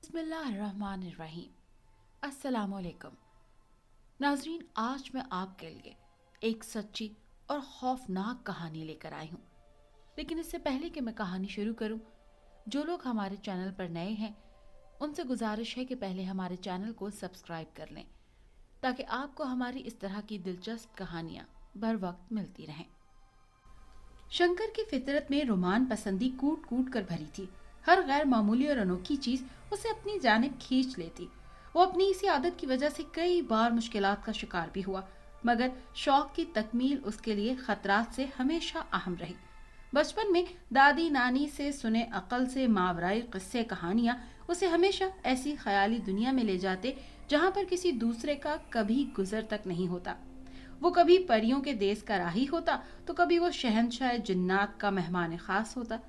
बिस्मिल्लाहिर्रहमानिर्रहीम। अस्सलाम वालेकुम नाजरीन, आज मैं आपके लिए एक सच्ची और खौफनाक कहानी लेकर आई हूँ। लेकिन इससे पहले कि मैं कहानी शुरू करूँ, जो लोग हमारे चैनल पर नए हैं उनसे गुजारिश है कि पहले हमारे चैनल को सब्सक्राइब कर लें ताकि आपको हमारी इस तरह की दिलचस्प कहानियाँ बर वक्त मिलती रहें। शंकर की फितरत में रोमान पसंदी कूट कूट कर भरी थी। हर गैर मामूली और अनोखी चीज उसे अपनी जानिब खींच लेती। वो अपनी इसी आदत की वजह से कई बार मुश्किलात का शिकार भी हुआ, मगर शौक की तकमील उसके लिए खतरात से हमेशा अहम रही। बचपन में दादी नानी से सुने अकल से मावराई किस्से कहानियां उसे हमेशा ऐसी ख्याली दुनिया में ले जाते जहां पर किसी दूसरे का कभी गुजर तक नहीं होता। वो कभी परियों के देश का राही होता तो कभी वो शहंशाह जिन्नात का मेहमान खास होता।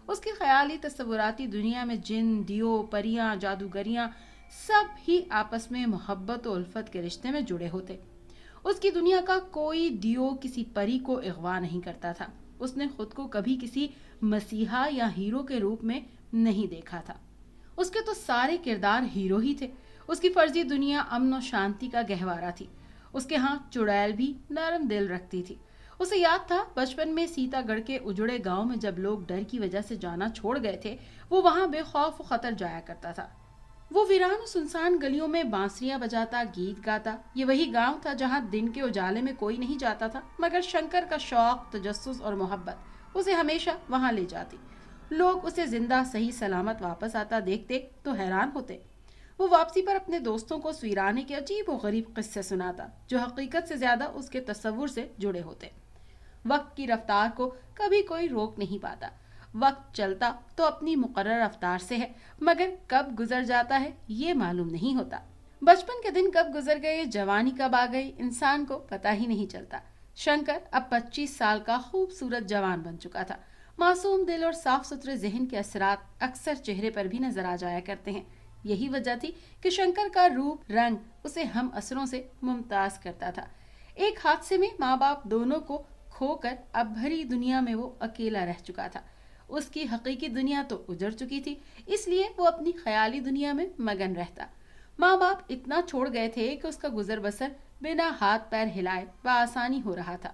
उसकी ख्याली तस्वुराती दुनिया में जिन, दियो, परियां, जादूगरियां सब ही आपस में मोहब्बत और उल्फत के रिश्ते में जुड़े होते। उसकी दुनिया का कोई दियो किसी परी को अगवा नहीं करता था। उसने खुद को कभी किसी मसीहा या हीरो के रूप में नहीं देखा था। उसके तो सारे किरदार हीरो ही थे। उसकी फर्जी दुनिया अमन और शांति का गहवारा थी। उसके यहाँ चुड़ैल भी नरम दिल रखती थी। उसे याद था बचपन में सीतागढ़ के उजड़े गांव में जब लोग डर की वजह से जाना छोड़ गए थे, वो वहां बेखौफ खतर जाया करता था। वो वीरान सुनसान गलियों में बांसुरियां बजाता, गीत गाता। ये वही गांव था जहां दिन के उजाले में कोई नहीं जाता था, मगर शंकर का शौक, तजस्सुस और मोहब्बत उसे हमेशा वहां ले जाती। लोग उसे जिंदा सही सलामत वापस आता देखते तो हैरान होते। वो वापसी पर अपने दोस्तों को वीराने के अजीब और गरीब किस्से सुनाता जो हकीकत से ज्यादा उसके तस्वुर से जुड़े होते। वक्त की रफ्तार को कभी कोई रोक नहीं पाता। वक्त चलता तो अपनी मुकर्रर रफ्तार से है, मगर कब गुजर जाता है ये मालूम नहीं होता। बचपन के दिन कब गुजर गए, जवानी कब आ गई, इंसान को पता ही नहीं चलता। शंकर अब 25 साल का खूबसूरत जवान बन चुका था। मासूम दिल और साफ सुथरे जहन के असरात अक्सर चेहरे पर भी नजर आ जाया करते हैं। यही वजह थी कि शंकर का रूप रंग उसे हम असरों से मुमताज करता था। एक हादसे में माँ बाप दोनों को खोकर अब भरी दुनिया में वो अकेला रह चुका था। उसकी हकीकी दुनिया तो उजड़ चुकी थी, इसलिए वो अपनी ख्याली दुनिया में मगन रहता। माँ बाप इतना छोड़ गए थे कि उसका गुजर बसर बिना हाथ पैर हिलाए बआसानी हो रहा था।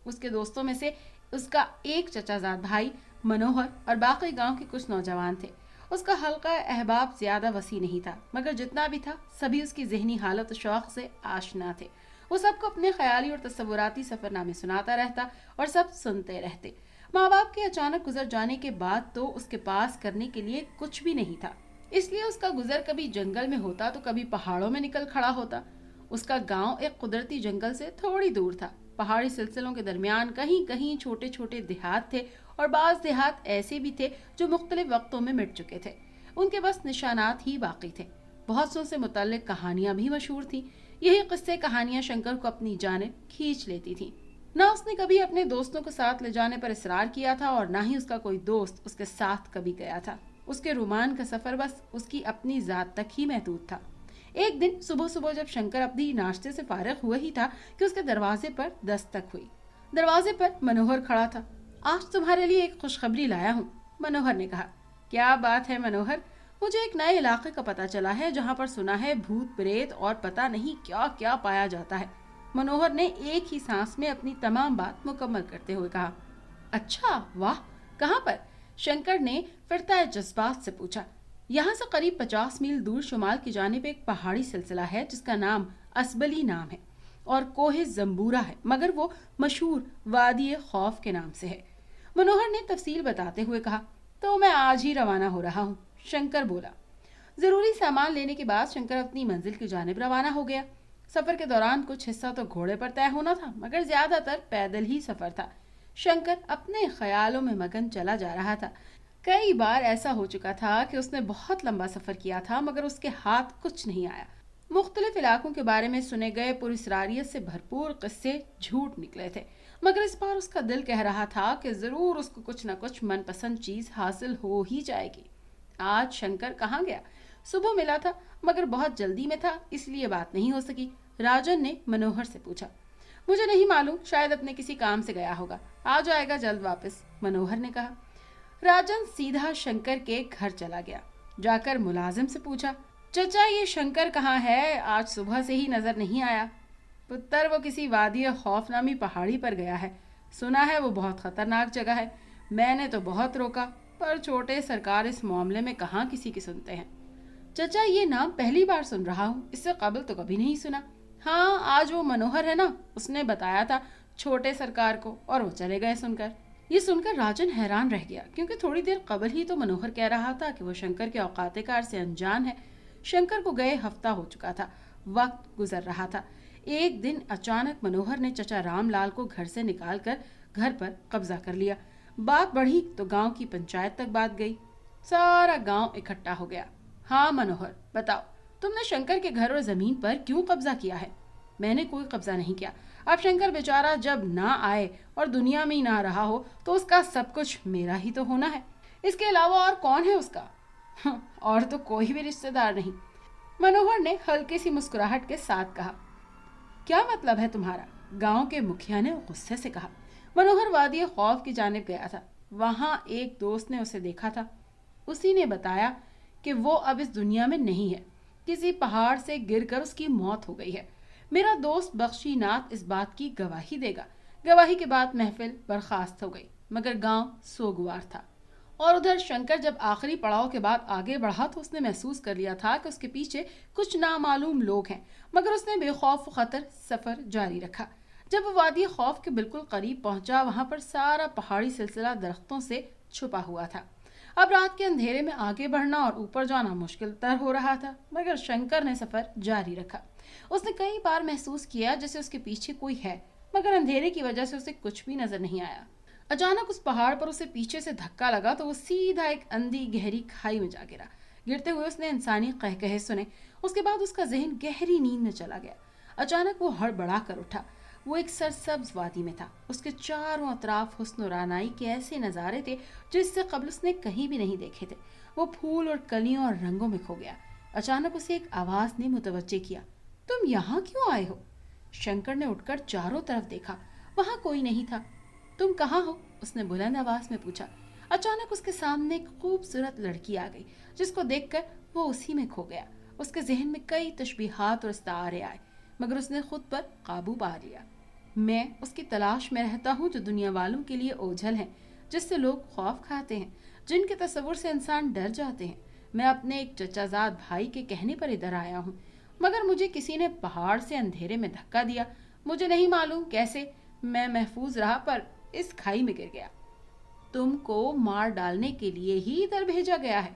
उसके दोस्तों में से उसका एक चचाजाद भाई मनोहर और बाकी गांव के कुछ नौजवान थे। उसका हल्का अहबाब ज्यादा वसी नहीं था, मगर जितना भी था सभी उसकी जहनी हालत शौक से आशना थे। वो सबको अपने ख्याली और तस्वुराती सफरनामे सुनाता रहता और सब सुनते रहते। माँ बाप के अचानक गुजर जाने के बाद तो उसके पास करने के लिए कुछ भी नहीं था, इसलिए उसका गुजर कभी जंगल में होता तो कभी पहाड़ों में निकल खड़ा होता। उसका गांव एक कुदरती जंगल से थोड़ी दूर था। पहाड़ी सिलसिलों के दरमियान कहीं कहीं छोटे छोटे देहात थे और बाज देहात ऐसे भी थे जो मुख्तलिफ वक्तों में मिट चुके थे। उनके बस निशानात ही बाकी थे। बहुत सौ से मुतल्लिक कहानियां भी मशहूर थी। यही किस्से कहानियां शंकर को अपनी जानिब खींच लेती थी। ना उसने कभी अपने दोस्तों को साथ ले जाने पर इसरार किया था और ना ही उसका कोई दोस्त उसके साथ कभी गया था। उसके रोमान का सफर बस उसकी अपनी जात तक ही महदूद था। एक दिन सुबह सुबह जब शंकर अपनी नाश्ते से फारिग हुआ ही था कि उसके दरवाजे पर दस्तक हुई। दरवाजे पर मनोहर खड़ा था। आज तुम्हारे लिए एक खुशखबरी लाया हूँ, मनोहर ने कहा। क्या बात है मनोहर? मुझे एक नए इलाके का पता चला है जहाँ पर सुना है भूत प्रेत और पता नहीं क्या क्या पाया जाता है। मनोहर ने एक ही सांस में अपनी तमाम बात मुकम्मल करते हुए कहा। अच्छा, वाह, कहाँ पर? शंकर ने फिरता जज्बात से पूछा। यहाँ से करीब 50 मील दूर शुमाल की जानिब एक पहाड़ी सिलसिला है जिसका नाम असबली नाम है और कोहे जम्बूरा है, मगर वो मशहूर वादी खौफ के नाम से है। मनोहर ने तफसील बताते हुए कहा। तो मैं आज ही रवाना हो रहा हूँ, शंकर बोला। जरूरी सामान लेने के बाद शंकर अपनी मंजिल की जानिब रवाना हो गया। सफर के दौरान कुछ हिस्सा तो घोड़े पर तय होना था, मगर ज्यादातर पैदल ही सफर था। शंकर अपने ख्यालों में मगन चला जा रहा था। कई बार ऐसा हो चुका था कि उसने बहुत लंबा सफर किया था, मगर उसके हाथ कुछ नहीं आया। मुख्तलिफ इलाकों के बारे में सुने गए पुरस्रारियत से भरपूर किस्से झूठ निकले थे, मगर इस बार उसका दिल कह रहा था कि जरूर उसको कुछ न कुछ मनपसंद चीज हासिल हो ही जाएगी। आज शंकर कहाँ गया? सुबह मिला था, मगर बहुत जल्दी में था, इसलिए बात नहीं हो सकी। राजन ने मनोहर से पूछा। मुझे नहीं मालूम, शायद अपने किसी काम से गया होगा, आ जाएगा जल्द वापस, मनोहर ने कहा। राजन सीधा शंकर के घर चला गया। جا کر ملازم سے پوچھا، چچا یہ شنکر کہاں ہے؟ آج صبح سے ہی نظر نہیں آیا۔ پتر وہ کسی وادی خوف نامی پہاڑی پر گیا ہے، سنا ہے وہ بہت خطرناک جگہ ہے۔ میں نے تو بہت روکا پر چھوٹے سرکار اس معاملے میں کہاں کسی کی سنتے ہیں۔ چچا یہ نام پہلی بار سن رہا ہوں، اس سے قبل تو کبھی نہیں سنا۔ ہاں آج وہ منوہر ہے نا، اس نے بتایا تھا چھوٹے سرکار کو اور وہ چلے گئے سن کر۔ یہ سن کر راجن حیران رہ گیا کیونکہ تھوڑی دیر قبل ہی تو منوہر کہہ رہا تھا کہ وہ شنکر کے اوقات کار سے انجان ہے۔ شنکر کو گئے ہفتہ ہو چکا تھا، وقت گزر رہا تھا۔ ایک دن اچانک منوہر نے چچا رام لال کو گھر سے نکال کر گھر پر قبضہ کر لیا۔ بات بڑھی تو گاؤں کی پنچایت تک بات گئی، سارا گاؤں اکٹھا ہو گیا۔ ہاں منوہر بتاؤ، تم نے شنکر کے گھر اور زمین پر کیوں قبضہ کیا ہے؟ میں نے کوئی قبضہ نہیں کیا۔ اب شنکر بیچارہ جب نہ آئے اور دنیا میں ہی نہ رہا ہو تو اس کا سب کچھ میرا ہی تو ہونا ہے، اس کے علاوہ اور کون ہے اس کا؟ اور تو کوئی بھی رشتہ دار نہیں، منوہر نے ہلکی سی مسکراہٹ کے ساتھ کہا۔ کیا مطلب ہے تمہارا؟ گاؤں کے مکھیا نے غصے سے کہا۔ منوہر وادی خوف کی جانب گیا تھا، وہاں ایک دوست نے اسے دیکھا تھا، اسی نے بتایا کہ وہ اب اس دنیا میں نہیں ہے، کسی پہاڑ سے گر کر اس کی موت ہو گئی ہے۔ میرا دوست بخشی ناتھ اس بات کی گواہی دے گا۔ گواہی کے بعد محفل برخاست ہو گئی، مگر گاؤں سوگوار تھا۔ اور ادھر شنکر جب آخری پڑاؤ کے بعد آگے بڑھا تو اس نے محسوس کر لیا تھا کہ اس کے پیچھے کچھ نامعلوم لوگ ہیں، مگر اس نے بے خوف و خطر سفر جاری رکھا۔ جب وہ وادی خوف کے بالکل قریب پہنچا، وہاں پر سارا پہاڑی سلسلہ درختوں سے چھپا ہوا تھا۔ اب رات کے اندھیرے میں آگے بڑھنا اور اوپر جانا مشکل تر ہو رہا تھا، مگر شنکر نے سفر جاری رکھا۔ اس نے کئی بار محسوس کیا جیسے اس کے پیچھے کوئی ہے، مگر اندھیرے کی وجہ سے اسے کچھ بھی نظر نہیں آیا۔ اچانک اس پہاڑ پر اسے پیچھے سے دھکا لگا تو وہ سیدھا ایک اندھی گہری کھائی میں جا گرا۔ گرتے ہوئے اس نے انسانی قہقہے سنے، اس کے بعد اس کا ذہن گہری نیند میں چلا گیا۔ اچانک وہ ہڑبڑا کر اٹھا۔ وہ ایک سرسبز وادی میں تھا، اس کے چاروں اطراف حسن و رعنائی کے ایسے نظارے تھے جو اس سے قبل اس نے کہیں بھی نہیں دیکھے تھے۔ وہ پھول اور کلیوں اور رنگوں میں کھو گیا۔ اچانک اسے ایک آواز نے متوجہ کیا، تم یہاں کیوں آئے ہو؟ شنکر نے اٹھ کر چاروں طرف دیکھا، وہاں کوئی نہیں تھا۔ تم کہاں ہو؟ اس نے بلند آواز میں پوچھا۔ اچانک اس کے سامنے ایک خوبصورت لڑکی آ گئی، جس کو دیکھ کر وہ اسی میں کھو گیا۔ اس کے ذہن میں کئی تشبیہات اور استعارے آئے، مگر اس نے خود پر قابو پا لیا۔ میں اس کی تلاش میں رہتا ہوں جو دنیا والوں کے لیے اوجھل ہیں، جس سے لوگ خوف کھاتے ہیں، جن کے تصور سے انسان ڈر جاتے ہیں۔ میں اپنے ایک چچا زاد بھائی کے کہنے پر ادھر آیا ہوں، مگر مجھے کسی نے پہاڑ سے اندھیرے میں دھکا دیا، مجھے نہیں معلوم کیسے میں محفوظ رہا پر اس کھائی میں گر گیا۔ تم کو مار ڈالنے کے لیے ہی ادھر بھیجا گیا ہے۔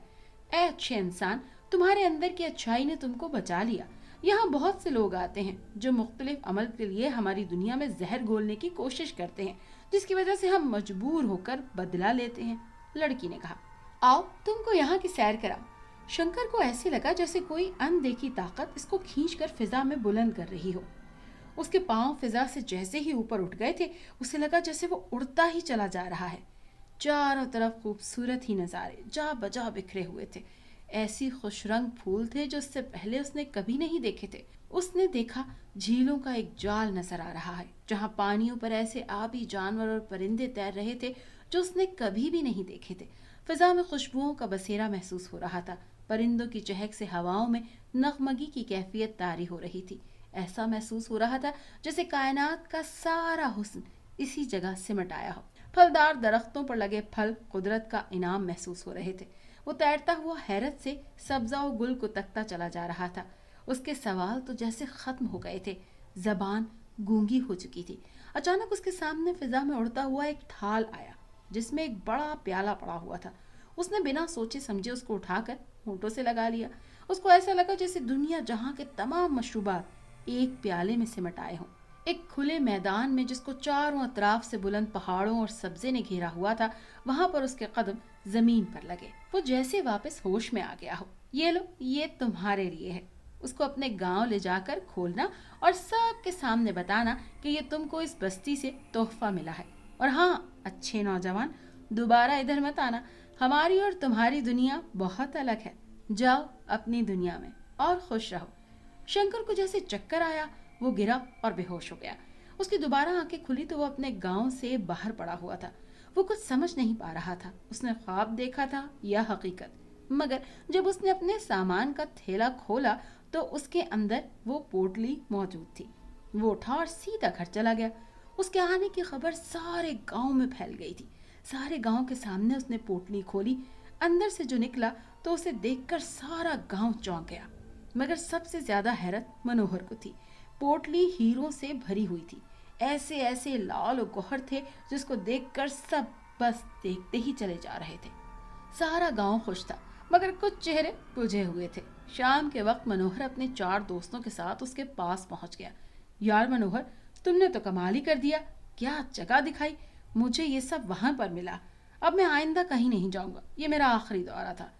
اے اچھے انسان، تمہارے اندر کی اچھائی نے تم کو بچا لیا۔ یہاں بہت سے لوگ آتے ہیں جو مختلف عمل کے لیے ہماری دنیا میں زہر گھولنے کی کوشش کرتے ہیں، جس کی وجہ سے ہم مجبور ہو کر بدلہ لیتے ہیں۔ لڑکی نے کہا، آؤ تم کو یہاں کی سیر کراؤ۔ شنکر کو ایسے لگا جیسے کوئی اندیکھی طاقت اس کو کھینچ کر فضا میں بلند کر رہی ہو۔ اس کے پاؤں فضا سے جیسے ہی اوپر اٹھ گئے تھے، اسے لگا جیسے وہ اڑتا ہی چلا جا رہا ہے۔ چاروں طرف خوبصورت ہی نظارے جا بجا بکھرے ہوئے تھے، ایسی خوش رنگ پھول تھے جو اس سے پہلے اس نے کبھی نہیں دیکھے تھے۔ اس نے دیکھا جھیلوں کا ایک جال نظر آ رہا ہے، جہاں پانیوں پر ایسے آبی جانور اور پرندے تیر رہے تھے جو اس نے کبھی بھی نہیں دیکھے تھے۔ فضا میں خوشبوؤں کا بسیرا محسوس ہو رہا تھا، پرندوں کی چہک سے ہواؤں میں نغمگی کی کیفیت طاری ہو رہی تھی۔ ایسا محسوس ہو رہا تھا جیسے کائنات کا سارا حسن اسی جگہ سمٹ آیا ہو۔ پھلدار درختوں پر لگے پھل قدرت کا انعام محسوس ہو رہے تھے۔ وہ تیرتا ہوا حیرت سے سبزہ و گل کو تکتا چلا جا رہا تھا۔ اس کے سوال تو جیسے ختم ہو گئے تھے، زبان گونگی ہو چکی تھی۔ اچانک اس کے سامنے فضا میں اڑتا ہوا ایک تھال آیا جس میں ایک بڑا پیالہ پڑا ہوا تھا۔ اس نے بنا سوچے سمجھے اس کو اٹھا کر ہونٹوں سے لگا لیا۔ اس کو ایسا لگا جیسے دنیا جہاں کے تمام مشروبات ایک پیالے میں سمٹ آئے ہوں۔ ایک کھلے میدان میں جس کو چاروں اطراف سے بلند پہاڑوں اور سبزے نے گھیرا ہوا تھا، وہاں پر اس کے قدم زمین پر لگے، وہ جیسے واپس ہوش میں آ گیا ہو۔ یہ لو، یہ تمہارے لیے ہے۔ اس کو اپنے گاؤں لے جا کر کھولنا اور سب کے سامنے بتانا کہ یہ تم کو اس بستی سے تحفہ ملا ہے۔ اور ہاں اچھے نوجوان، دوبارہ ادھر مت آنا، ہماری اور تمہاری دنیا بہت الگ ہے۔ جاؤ اپنی دنیا میں اور خوش رہو۔ شنکر کو جیسے چکر آیا، وہ گرا اور بے ہوش ہو گیا۔ اس کی دوبارہ آنکھیں کھلی تو وہ اپنے گاؤں سے باہر پڑا ہوا تھا۔ وہ کچھ سمجھ نہیں پا رہا تھا، اس نے خواب دیکھا تھا یا حقیقت۔ मगर जब उसने अपने सामान का थैला खोला तो उसके अंदर वो पोटली मौजूद थी। वो उठा और सीधा घर चला गया। उसके आने की खबर सारे गांव में फैल गई थी। सारे गांव के सामने उसने पोटली खोली। अंदर से जो निकला तो उसे देखकर सारा गांव चौंक गया। मगर सबसे ज्यादा हैरत मनोहर को थी। पोटली हीरों से भरी हुई थी। ऐसे ऐसे लाल और गौहर थे जिसको देखकर सब बस देखते ही चले जा रहे थे। सारा गांव खुश था, मगर कुछ चेहरे बुझे हुए थे। शाम के वक्त मनोहर अपने 4 दोस्तों के साथ उसके पास पहुंच गया। यार मनोहर, तुमने तो कमाल ही कर दिया। क्या जगह दिखाई। मुझे ये सब वहां पर मिला। अब मैं आइंदा कहीं नहीं जाऊंगा। ये मेरा आखिरी दौरा था।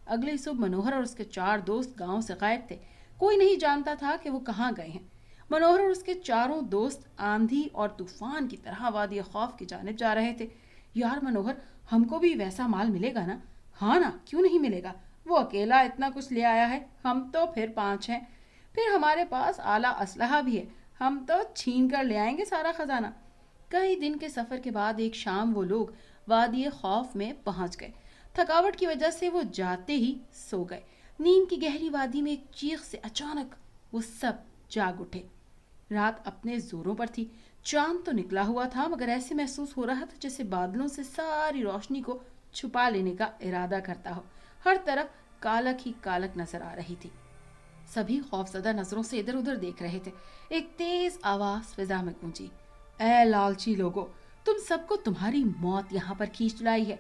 अगली सुबह मनोहर और उसके 4 दोस्त गांव से गायब थे। कोई नहीं जानता था कि वो कहाँ गए हैं। मनोहर और उसके चारों दोस्त आंधी और तूफान की तरह वादी खौफ की जानिब जा रहे थे। यार मनोहर, हमको भी वैसा माल मिलेगा ना? हाँ ना, क्यों नहीं मिलेगा। वो अकेला इतना कुछ ले आया है, हम तो फिर 5 हैं। फिर हमारे पास आला असलहा भी है। हम तो छीन कर ले आएंगे सारा खजाना। कई दिन के सफर के बाद एक शाम वो लोग वादी खौफ में पहुंच गए। थकावट की वजह से वो जाते ही सो गए। नींद की गहरी वादी में एक चीख से अचानक वो सब जाग उठे। रात अपने जोरों पर थी। चांद तो निकला हुआ था, मगर ऐसे महसूस हो रहा था जैसे बादलों से सारी रोशनी को छुपा लेने का इरादा करता हो। हर तरफ कालक ही कालक नजर आ रही थी। सभी खौफजदा नजरों से इधर उधर देख रहे थे। एक तेज आवाज फिजा में गूंजी, ए लालची लोगो, तुम सबको तुम्हारी मौत यहाँ पर खींच लाई है।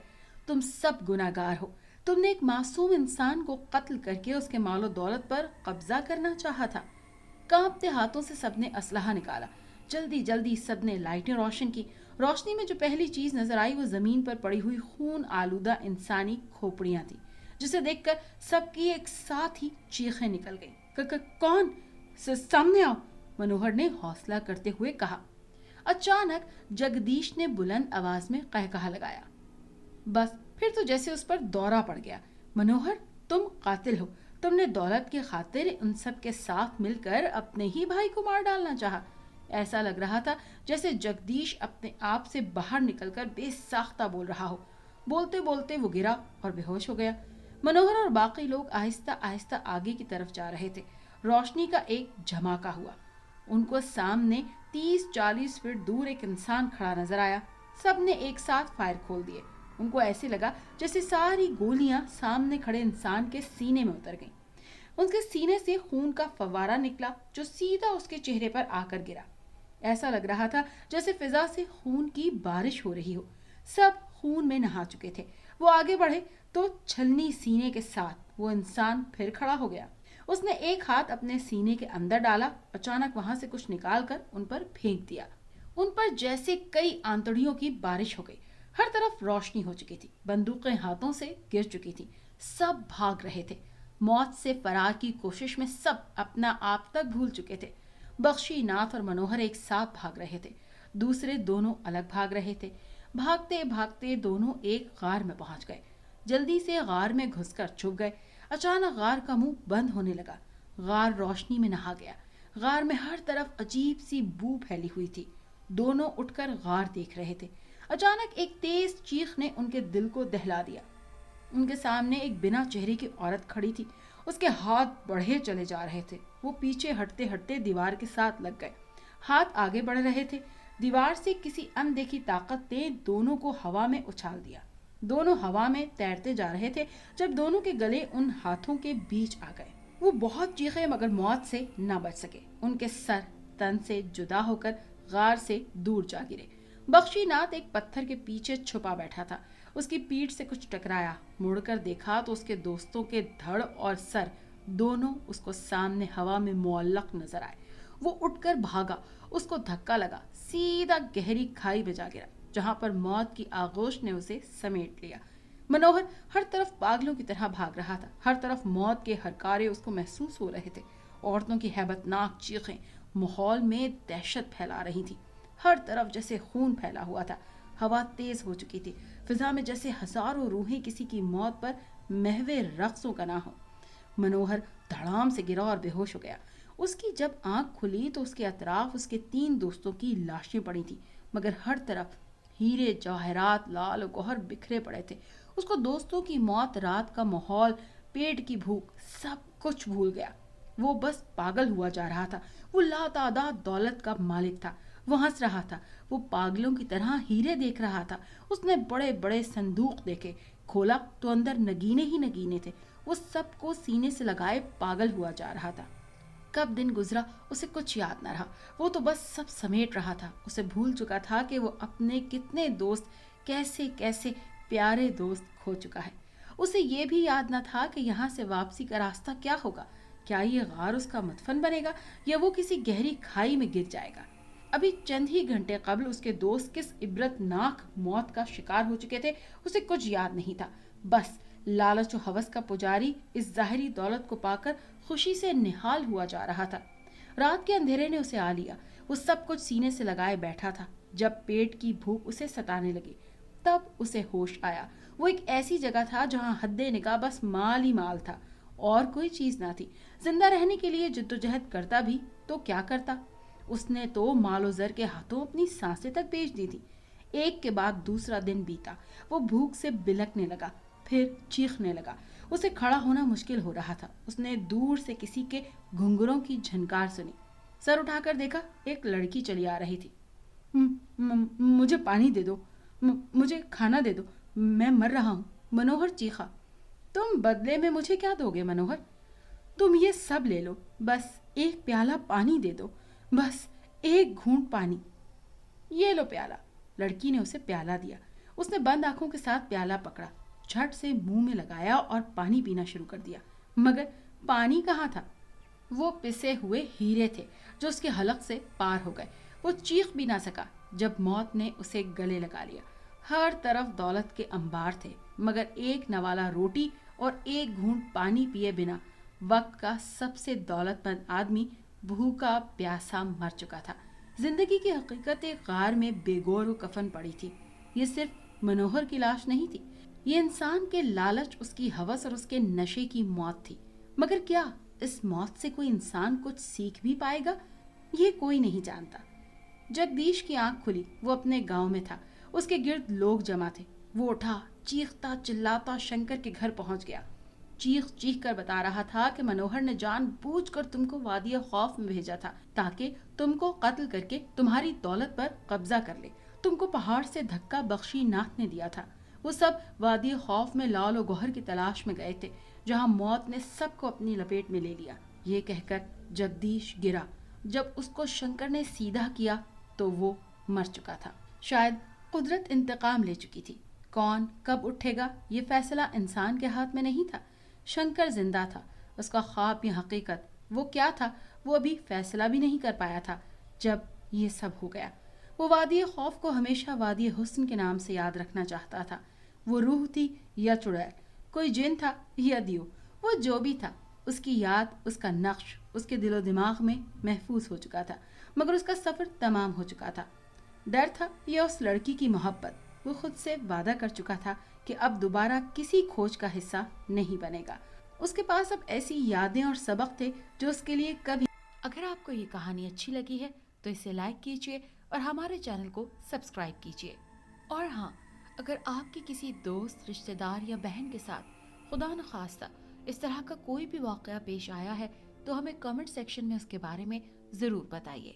तुम सब गुनाहगार हो। तुमने एक मासूम इंसान को कत्ल करके उसके मालो दौलत पर कब्जा करना चाहा था। कांपते हाथों से सबने असलहा निकाला। जल्दी जल्दी सबने लाइटें रोशन की। रोशनी में जो पहली चीज नजर आई वो जमीन पर पड़ी हुई खून आलूदा इंसानी खोपड़ियां थी, जिसे देखकर सबकी एक साथ ही चीखें निकल गईं। कौन? सामने आओ, मनोहर ने हौसला करते हुए कहा। अचानक जगदीश ने बुलंद आवाज में कहकहा लगाया। बस फिर तो जैसे उस पर दौरा पड़ गया। मनोहर, तुम कातिल हो। तुमने दौलत की खातिर उन सब के साथ मिलकर अपने ही भाई को मार डालना चाहा। ऐसा लग रहा था जैसे जगदीश अपने आप से बाहर निकलकर बेसाख्ता बोल रहा हो। बोलते बोलते वो गिरा और बेहोश हो गया। मनोहर और बाकी लोग आहिस्ता आहिस्ता आगे की तरफ जा रहे थे। रोशनी का एक झमाका हुआ। उनको सामने 30-40 फीट दूर एक इंसान खड़ा नजर आया। सबने एक साथ फायर खोल दिए। उनको ऐसे लगा जैसे सारी गोलियां सामने खड़े इंसान के सीने में उतर गईं। उसके सीने से खून का फव्वारा निकला जो सीधा उसके चेहरे पर आकर गिरा। ऐसा लग रहा था जैसे फिजा से खून की बारिश हो रही हो। सब खून में नहा चुके थे। वो आगे बढ़े तो छलनी सीने के साथ वो इंसान फिर खड़ा हो गया। उसने एक हाथ अपने सीने के अंदर डाला। अचानक वहां से कुछ निकालकर उन पर फेंक दिया। उन पर जैसे कई आंतड़ियों की बारिश हो गई। हर तरफ रोशनी हो चुकी थी। बंदूकें हाथों से गिर चुकी थी। सब भाग रहे थे। मौत से फरार की कोशिश में सब अपना आप तक भूल चुके थे। बख्शी, नाथ और मनोहर एक साथ भाग रहे थे। दूसरे दोनों अलग भाग रहे थे। भागते भागते दोनों एक गार में पहुंच गए। जल्दी से गार में घुसकर छुप गए। अचानक गार का मुंह बंद होने लगा। गार रोशनी में नहा गया। गार में हर तरफ अजीब सी बू फैली हुई थी। दोनों उठकर गार देख रहे थे। अचानक एक तेज चीख ने उनके दिल को दहला दिया। उनके सामने एक बिना चेहरे की औरत खड़ी थी। उसके हाथ बढ़े चले जा रहे थे। वो पीछे हटते हटते दीवार के साथ लग गए। हाथ आगे बढ़ रहे थे। दीवार से किसी अनदेखी ताकत ने दोनों को हवा में उछाल दिया। दोनों हवा में तैरते जा रहे थे जब दोनों के गले उन हाथों के बीच आ गए। वो बहुत चीखे मगर मौत से न बच सके। उनके सर तन से जुदा होकर गार से दूर जा गिरे। बख्शीनाथ एक पत्थर के पीछे छुपा बैठा था। उसकी पीठ से कुछ टकराया। मुड़कर देखा तो उसके दोस्तों के धड़ और सर दोनों उसको सामने हवा में मुअल्लक नजर आए। वो उठकर भागा। उसको धक्का लगा। सीधा गहरी खाई में जा गिरा, जहां पर मौत की आगोश ने उसे समेट लिया। मनोहर हर तरफ पागलों की तरह भाग रहा था। हर तरफ मौत के हरकारे उसको महसूस हो रहे थे। औरतों की हैबतनाक चीखें माहौल में दहशत फैला रही थी। हर तरफ जैसे खून फैला हुआ था। हवा तेज हो चुकी थी। फिजा में जैसे हजारों रूहें किसी की मौत पर महवे रक्सों का ना हो। मनोहर धड़ाम से गिरा और बेहोश हो गया। उसकी जब आंख खुली तो उसके अतराफ उसके 3 दोस्तों की लाशें पड़ी थी, मगर हर तरफ हीरे जवाहरात लाल और गौहर बिखरे पड़े थे। اس کو دوستوں کی موت، رات کا ماحول، پیٹ کی بھوک، سب کچھ بھول گیا۔ وہ بس پاگل ہوا جا رہا تھا۔ وہ لاتعداد دولت کا مالک تھا۔ وہ ہنس رہا تھا۔ وہ پاگلوں کی طرح ہیرے دیکھ رہا تھا۔ اس نے بڑے بڑے صندوق دیکھے، کھولا تو اندر نگینے ہی نگینے تھے۔ وہ سب کو سینے سے لگائے پاگل ہوا جا رہا تھا۔ کب دن گزرا اسے کچھ یاد نہ رہا۔ وہ تو بس سب سمیٹ رہا تھا۔ اسے بھول چکا تھا کہ وہ اپنے کتنے دوست، کیسے کیسے پیارے دوست کھو چکا ہے۔ اسے یہ بھی یاد نہ تھا کہ یہاں سے واپسی کا راستہ کیا ہوگا۔ کیا یہ غار اس کا مدفن بنے گا یا وہ کسی گہری کھائی میں گر جائے گا؟ ابھی چند ہی گھنٹے قبل اس کے دوست کس عبرت ناک موت کا شکار ہو چکے تھے، اسے کچھ یاد نہیں تھا۔ بس لالچ و ہوس کا پجاری اس ظاہری دولت کو پا کر خوشی سے نہال ہوا جا رہا تھا۔ رات کے اندھیرے نے اسے آ لیا۔ وہ سب کچھ سینے سے لگائے بیٹھا تھا۔ جب پیٹ کی بھوک اسے ستانے لگی تب اسے ہوش آیا۔ وہ ایک ایسی جگہ تھا جہاں حد نگاہ بس مال ہی مال تھا اور کوئی چیز نہ تھی۔ زندہ رہنے کے لیے جدوجہد کرتا بھی تو کیا کرتا؟ اس نے تو مال و زر کے ہاتھوں اپنی سانسیں تک بیچ دی تھی۔ ایک کے بعد دوسرا دن بیتا۔ وہ بھوک سے بلکنے لگا، پھر چیخنے لگا۔ اسے کھڑا ہونا مشکل ہو رہا تھا۔ اس نے دور سے کسی کے گھنگروں کی جھنکار سنی۔ سر اٹھا کر دیکھا، ایک لڑکی چلی آ رہی تھی۔ مجھے پانی دے دو، مجھے کھانا دے دو، میں مر رہا ہوں، منوہر چیخا۔ تم بدلے میں مجھے کیا دو گے منوہر؟ تم یہ سب لے لو، بس ایک پیالہ پانی دے دو، بس ایک گھونٹ پانی۔ یہ لو پیالہ۔ لڑکی نے اسے پیالہ دیا۔ اس نے بند آنکھوں کے ساتھ پیالہ پکڑا، جھٹ سے منہ میں لگایا اور پانی پینا شروع کر دیا۔ مگر پانی کہاں تھا؟ وہ پسے ہوئے ہیرے تھے جو اس کے حلق سے پار ہو گئے۔ وہ چیخ بھی نہ سکا جب موت نے اسے گلے لگا لیا۔ ہر طرف دولت کے انبار تھے، مگر ایک نوالا روٹی اور ایک گھونٹ پانی پیے بنا وقت کا سب سے دولت مند آدمی بھوکا پیاسا مر چکا تھا۔ زندگی کی حقیقت ایک غار میں بے گور و کفن پڑی تھی۔ یہ صرف منوہر کی لاش نہیں تھی، یہ انسان کے لالچ، اس کی ہوس اور اس کے نشے کی موت تھی۔ مگر کیا اس موت سے کوئی انسان کچھ سیکھ بھی پائے گا؟ یہ کوئی نہیں جانتا۔ جگدیش کی آنکھ کھلی، وہ اپنے گاؤں میں تھا۔ اس کے گرد لوگ جمع تھے۔ وہ اٹھا، چیختا چلاتا شنکر کے گھر پہنچ گیا۔ چیخ چیخ کر بتا رہا تھا کہ منوہر نے جان بوجھ کر تم کو وادی خوف میں بھیجا تھا تاکہ تم کو قتل کر کے تمہاری دولت پر قبضہ کر لے۔ تم کو پہاڑ سے دھکا بخشی ناتھ نے دیا تھا۔ وہ سب وادی خوف میں لال و گوہر کی تلاش میں گئے تھے، جہاں موت نے سب کو اپنی لپیٹ میں لے لیا۔ یہ کہہ کر جگدیش گرا۔ جب اس کو شنکر نے سیدھا کیا تو وہ مر چکا تھا۔ شاید قدرت انتقام لے چکی تھی۔ کون کب اٹھے گا یہ فیصلہ انسان کے ہاتھ میں نہیں تھا۔ شنکر زندہ تھا، اس کا خواب یا حقیقت، وہ کیا تھا وہ ابھی فیصلہ بھی نہیں کر پایا تھا۔ جب یہ سب ہو گیا، وہ وادی خوف کو ہمیشہ وادی حسن کے نام سے یاد رکھنا چاہتا تھا۔ وہ روح تھی یا چڑیل، کوئی جن تھا یا دیو، وہ جو بھی تھا، اس کی یاد، اس کا نقش اس کے دل و دماغ میں محفوظ ہو چکا تھا، مگر اس کا سفر تمام ہو چکا تھا۔ ڈر تھا یا اس لڑکی کی محبت؟ وہ خود سے وعدہ کر چکا تھا کہ اب دوبارہ کسی کھوج کا حصہ نہیں بنے گا۔ اس کے پاس اب ایسی یادیں اور سبق تھے جو اس کے لیے کبھی۔ اگر آپ کو یہ کہانی اچھی لگی ہے تو اسے لائک کیجیے اور ہمارے چینل کو سبسکرائب کیجیے۔ اور ہاں، اگر آپ کی کسی دوست، رشتہ دار یا بہن کے ساتھ خدا نخواستہ اس طرح کا کوئی بھی واقعہ پیش آیا ہے تو ہمیں کمنٹ سیکشن میں اس کے بارے میں ضرور بتائیے۔